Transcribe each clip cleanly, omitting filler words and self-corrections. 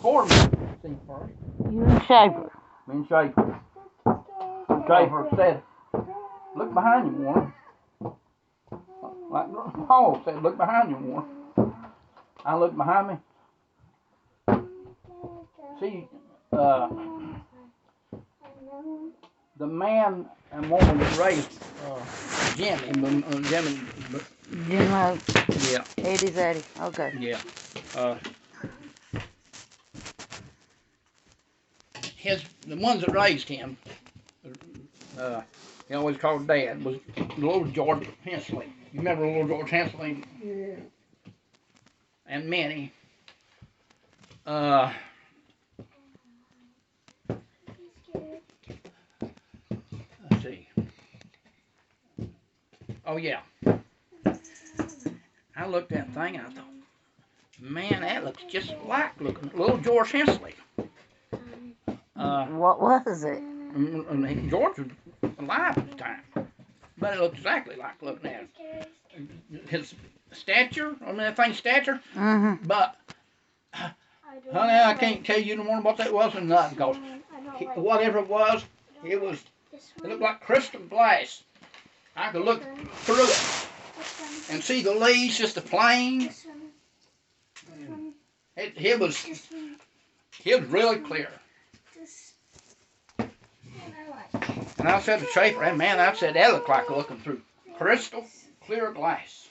before me. See first. You and Schaefer. Me and Schaefer. Schaefer said, look behind you, Warren. Like Paul said, look behind you, Warren. I looked behind me. See, the man and woman that raised Jimmy. Jim Lowe. Yeah. Eddie's Eddie. Okay. Yeah. The ones that raised him, he always called Dad, was little George Hensley. You remember little George Hensley? Yeah. And Minnie. Let's see. Oh yeah. I looked at that thing and I thought, man, that looks just like little George Hensley. What was it? And George was alive at the time, but it looked exactly like looking at his stature. I mean, that thing's stature. Mm-hmm. But honey, I can't tell you no more what that was or nothing, because whatever it was, it looked like crystal glass. I could look through it and see the leaves, just the plain. It was really clear. And I said to Schaefer, hey, man, I said that looked like looking through crystal clear glass.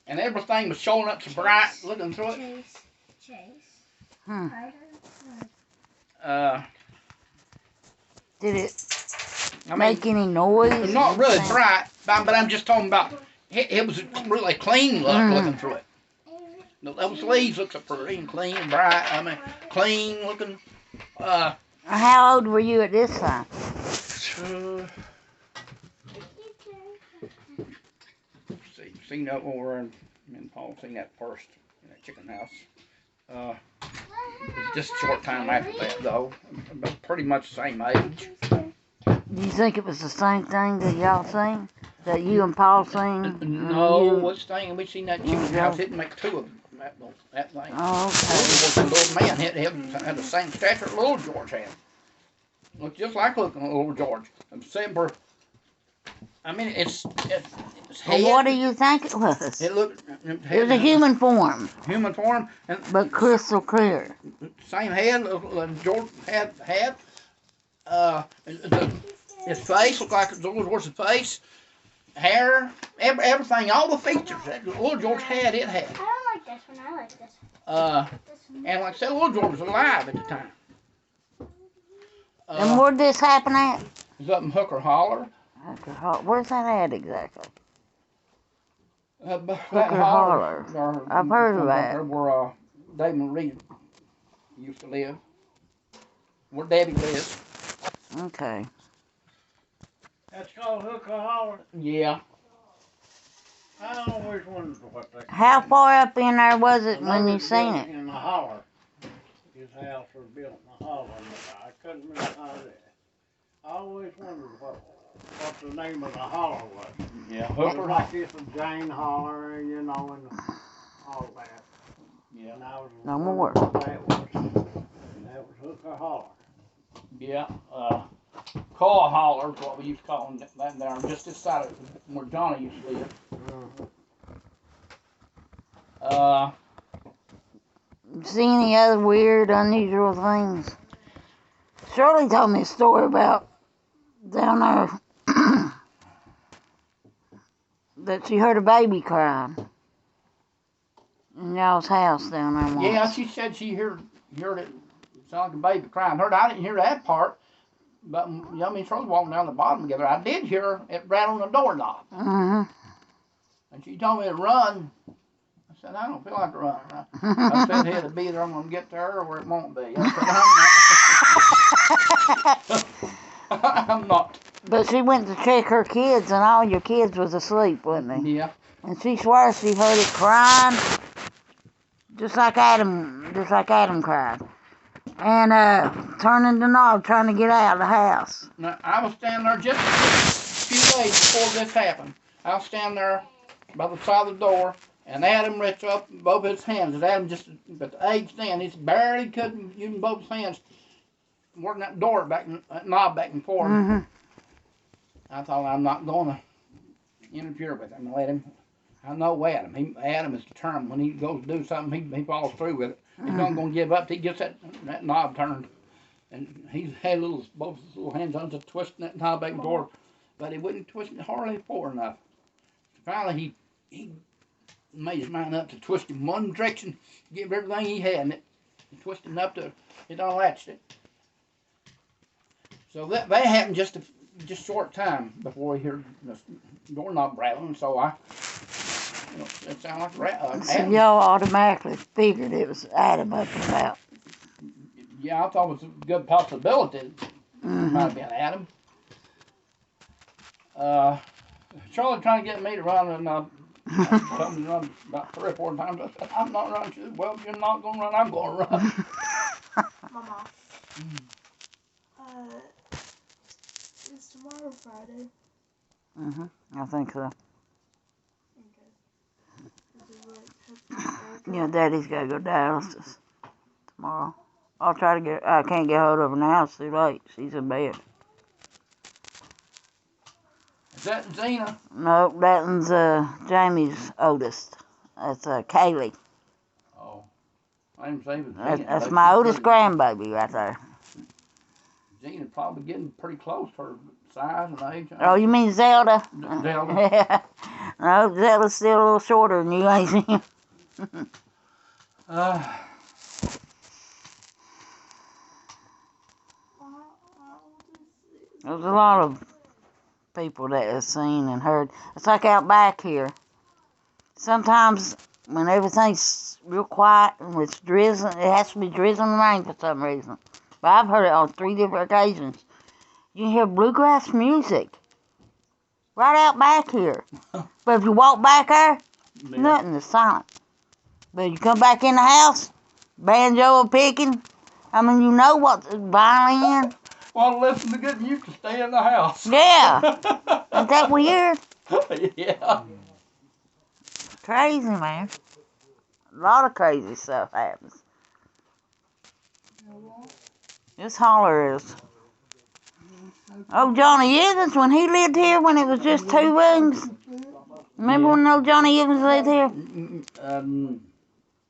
And everything was showing up so bright, looking through it. Did it make any noise? Not really bright, but I'm just talking about it was really clean looking through it. Those leaves look so pretty and clean and bright. I mean, clean looking. How old were you at this time? Seen that over and Paul seen that first in that chicken house. It was just a short time after that, though. But pretty much the same age. Do you think it was the same thing that y'all seen? That you and Paul seen? No, what's the thing? We seen that chicken house. It didn't make two of them. That thing. Oh, okay. The little man had the same stature little George had. Looked just like looking at little George. I mean, it's head. Well, what do you think it was? It looked. It was a human form. Human form, but crystal clear. Same head. George had. His face looked like little George's face. Hair, everything, all the features that little George had, it had. I don't like this one. I like this one. And like I said, little George was alive at the time. And where'd this happen at? It was up in Hooker Holler. Where's that at exactly? Hooker Holler. I've heard of that. Where David and Reed used to live. Where Debbie lives. Okay. That's called Hooker Holler? Yeah. I always wondered what that. How far up in there was it when you seen it? In the holler. His house was built in the holler. I couldn't remember how that. I always wondered what the name of the holler was. Yeah, Hooker. Like this was Jane Holler, you know, and all that. Yeah. And I was No more. That was Hooker Holler. Yeah. Caw Holler is what we used to call them that there, just this side of where Johnny used to live. See any other weird, unusual things? Shirley told me a story about down there that she heard a baby crying in y'all's house down there once. Yeah, she said she heard it sound like a baby crying. I didn't hear that part. But me and Shirley walking down the bottom together. I did hear it rattle on the doorknob. Mm-hmm. And she told me to run. I said, I don't feel like running. I said, it'll be there. I'm going to get there or it won't be. I said, I'm not. But she went to check her kids, and all your kids was asleep, wasn't they? Yeah. And she swears she heard it crying, just like Adam cried. And turning the knob, trying to get out of the house. Now, I was standing there just a few days before this happened. I was standing there by the side of the door, And Adam reached up both his hands. And Adam just, but the age then, he barely couldn't use both his hands, working that door back, that knob back and forth. Mm-hmm. I thought, I'm not going to interfere with him and let him. I know Adam. Adam is determined. When he goes to do something, he follows through with it. He's not going to give up till he gets that knob turned. And he had both his little hands on, just twisting that knob back and forth. But he wouldn't twist it hardly far enough. Finally, he made his mind up to twist in one direction, give everything he had in it, and twisting up to it unlatched it. So that happened just short time before we heard the doorknob rattling. So it sounded like Adam. So y'all automatically figured it was Adam up and about. Yeah, I thought it was a good possibility it might have been Adam. Charlie trying to get me to run, and I told me to run about 3 or 4 times. I said, I'm not running. She said, well, if you're not going to run, I'm going to run. Mama. Is tomorrow Friday? I think so. Okay. Yeah, Daddy's got to go dialysis tomorrow. I'll try to get, I can't get hold of her now, it's too late. She's in bed. Is that Zena? No, that one's Jamie's oldest. That's Kaylee. Oh, I didn't say it was Zena. That's my oldest grandbaby right there. Zena's probably getting pretty close to her size and age. Oh, you mean Zelda? Zelda. Yeah. No, Zelda's still a little shorter than you, ain't she? There's a lot of people that have seen and heard. It's like out back here. Sometimes when everything's real quiet and it's drizzling, it has to be drizzling rain for some reason. But I've heard it on 3 different occasions. You can hear bluegrass music right out back here. But if you walk back there, nothing is silent. But you come back in the house, banjo or picking. I mean, you know what's violin. Well, listen to good music, stay in the house. Yeah. Isn't that weird? Yeah. Crazy, man. A lot of crazy stuff happens. This holler is. Oh, Johnny Evans, when he lived here, when it was just 2 rooms. Remember when old Johnny Evans lived here?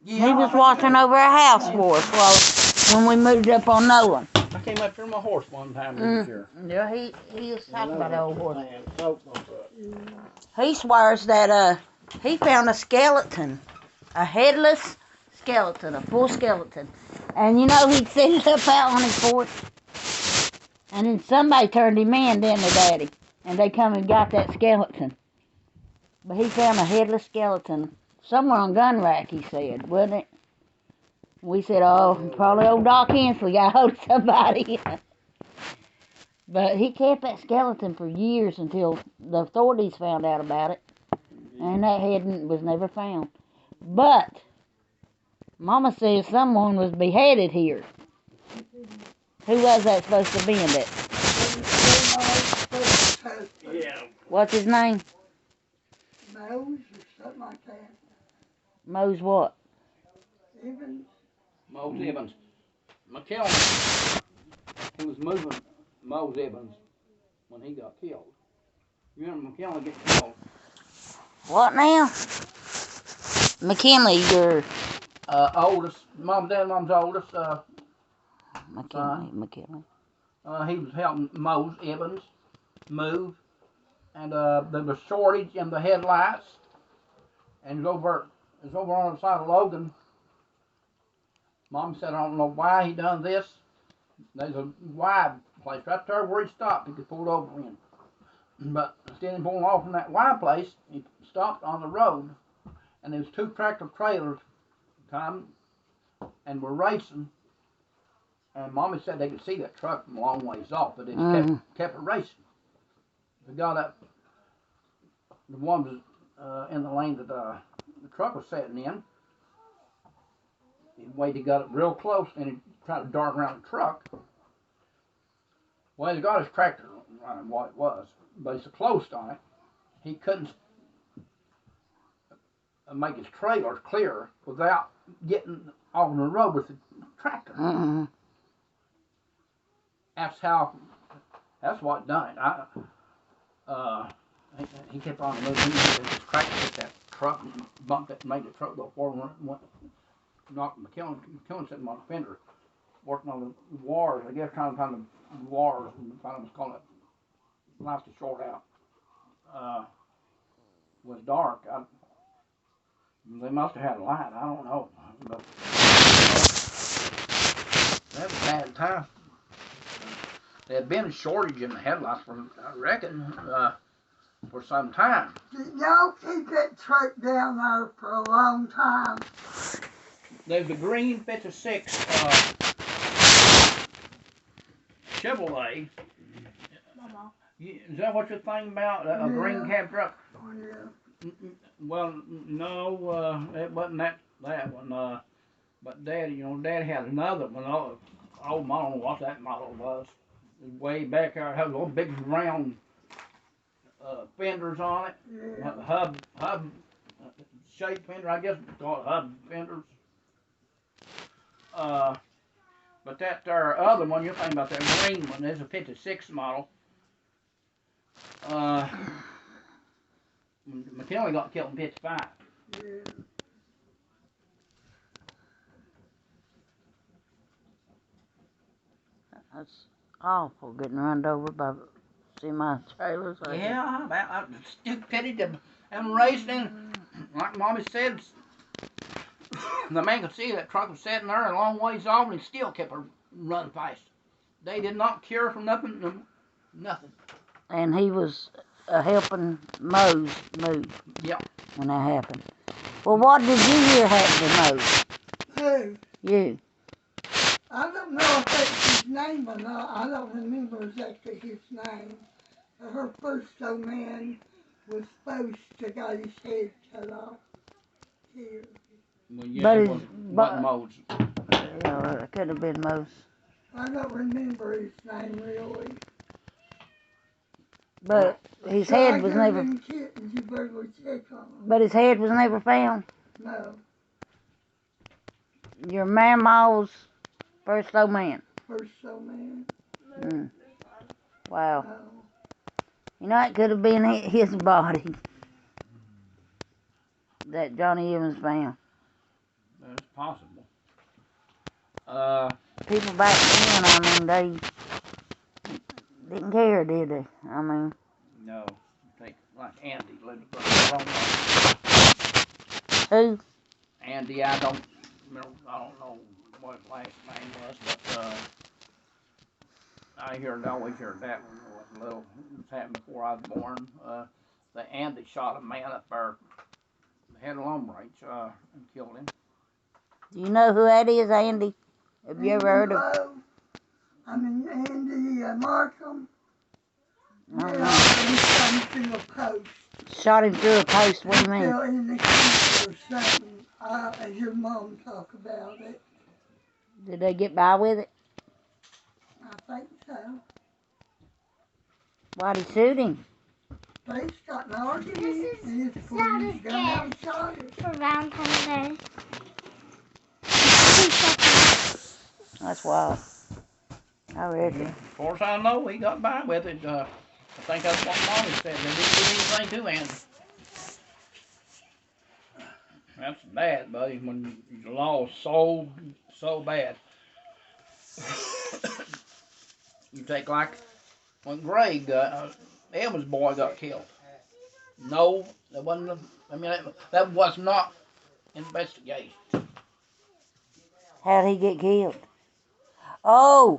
Yeah, He was watching over our house for us when we moved up on Nolan. I came up here on my horse one time this year. Yeah, he was talking about the old horse. He swears that he found a skeleton, a headless skeleton, a full skeleton. And you know, he'd set it up out on his porch. And then somebody turned him in, didn't they, Daddy? And they come and got that skeleton. But he found a headless skeleton somewhere on Gun Rack, he said, wasn't it? We said, oh, probably old Doc Hensley got hold of somebody. But he kept that skeleton for years until the authorities found out about it. And that head was never found. But Mama says someone was beheaded here. Who was that supposed to be in it? Yeah. What's his name? Mose or something like that. Mose what? Evans. Mose Evans. McKellen. He was moving Mose Evans when he got killed. You remember McKellen get killed? What now? McKinley, your... Oldest. Mom's oldest. McKinley. He was helping Mose Evans move. And there was shortage in the headlights. And it was over on the side of Logan. Mom said, I don't know why he done this. There's a wide place right there where he stopped. He could pull over in. But instead of pulling off from that wide place, he stopped on the road. And there was 2 tractor trailers coming and were racing. And Mommy said they could see that truck from a long ways off, but it kept it racing. They got up. The one was in the lane that the truck was setting in. He waited, he got it real close, and he tried to dart around the truck. Well, he got his tractor running, what it was, but he's so close on it, he couldn't make his trailers clear without getting on the road with the tractor. Mm-hmm. That's what done it. He kept on moving. His tractor hit that truck and bumped it and made the truck go forward and knocked McKillen sitting on the fender, working on the wires. I guess trying to find the wires and finally was calling it. Life to short out. Was dark. They must have had a light. I don't know. But that was a bad time. There had been a shortage in the headlights for, I reckon, for some time. Did y'all keep that truck down there for a long time? There's a green 56 Chevrolet. Mama. Is that what you're thinking about? A green cab truck? Oh, yeah. Well, no, it wasn't that one. But Dad, Dad had another one. Oh, I don't know what that model was. It was way back there. It had little big round fenders on it. Yeah. Hub shaped fender, I guess it's called hub fenders. But that there other one, you're thinking about that green one, is a 56 model. McKinley got killed in 55. Yeah. That's awful getting run over by semi-trailers. Yeah, it's too pity to have them raced in. Like Mommy said, the man could see that truck was sitting there a long ways off and he still kept running fast. They did not care for nothing. And he was helping Mose move. Yeah. When that happened. Well, what did you hear happened to Mose? Who? You. I don't know if that's his name or not. I don't remember exactly his name. Her first old man was supposed to got his head cut off here. Well, yeah, But it wasn't Mose. Yeah, it could have been Mose. I don't remember his name really. But his head was never. Kittens, you better go check on them. But his head was never found. No, Your mama's first old man. first old man. Mm. Wow. No. It could have been his body that Johnny Evans found. It's possible. People back then, they didn't care, did they? No. Think like Andy lived across the Who? Andy, I don't know what his last name was, but I always heard that when I was little. It happened before I was born. The Andy shot a man up there, had a lumber range, and killed him. Do you know who that is, Andy? Have you ever heard of? Andy Markham. Uh-huh. He shot him through a post. Shot him through a post, what do you mean? Fell in the creek or something. As your mom talked about it. Did they get by with it? I think so. Why'd he shoot him? They got an argument. This And is his police Santa's gun out gift and shot him. for Valentine's Day. That's wild. I reckon. As far as I know, he got by with it. I think that's what Mommy said. They didn't do anything to Andy. That's bad, buddy, when you lost so bad. You take like when Greg, Evans' boy, got killed. No, that wasn't. That was not investigated. How'd he get killed? Oh,